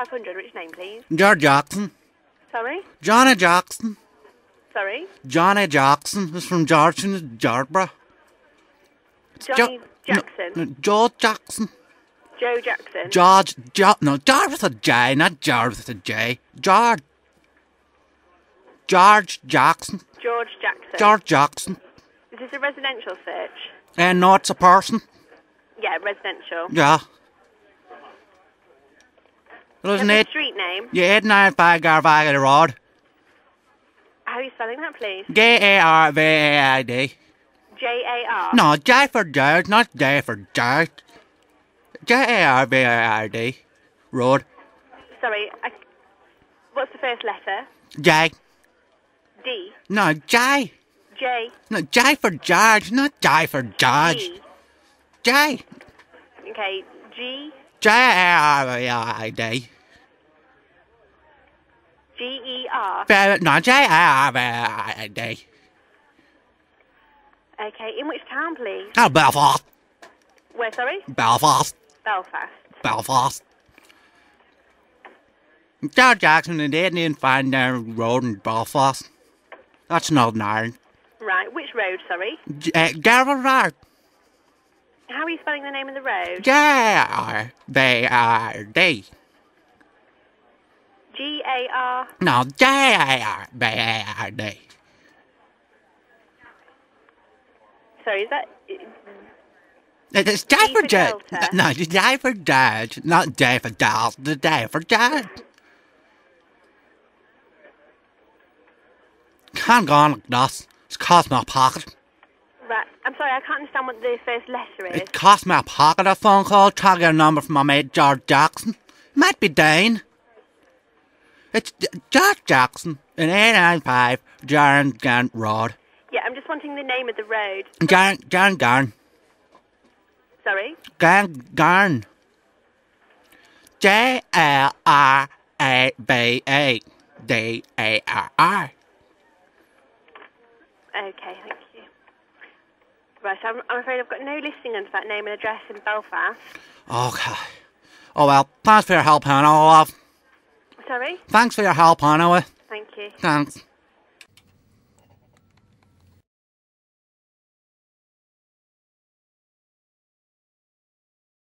500, which name, please? George Jackson. Sorry? Johnny Jackson. Sorry? Johnny Jackson is from Georgetown, Georgeborough. Johnny Jackson? No, George Jackson. Joe Jackson? George with a J, not George with a J. George Jackson. George Jackson? George Jackson. Is this a residential search? And no, it's a person. Yeah, residential. Yeah. Isn't What's it? the street name? Yeah, 895 Garvaghy Road. How are you spelling that, please? Garvad. J-A-R? No, J for George, not J for George. Garvad. Road. Sorry, what's the first letter? J. D? No, J. J? No, J for George, not J for George. D? J. Okay, G? Garvad. G-E-R? No, Garvad. Okay, in which town, please? Oh, Belfast. Where, sorry? Belfast. Belfast. Belfast. George Jackson and they didn't find their road in Belfast. That's Northern Ireland. Right, which road, sorry? Garvard Road. How are you spelling the name of the road? Garvard. G-A-R? No, Garvard. Sorry, is that... It's J for George. Delta? No, it's J for George. Not J for Delta. The J for George. Can't go on like this. It's cost my pocket. Right, I'm sorry, I can't understand what the first letter is. It cost me a pocket a phone call, try to get a number from my mate George Jackson. Might be Dane. It's George Jackson in 895 Garn Road. Yeah, I'm just wanting the name of the road. Garn. Sorry? Garn. Jalraba Darr. Okay, thank you. Right, I'm afraid I've got no listing under that name and address in Belfast. Okay. Oh well, thanks for your help, Hannah. Sorry? Thanks for your help, Hannah. Thank you. Thanks.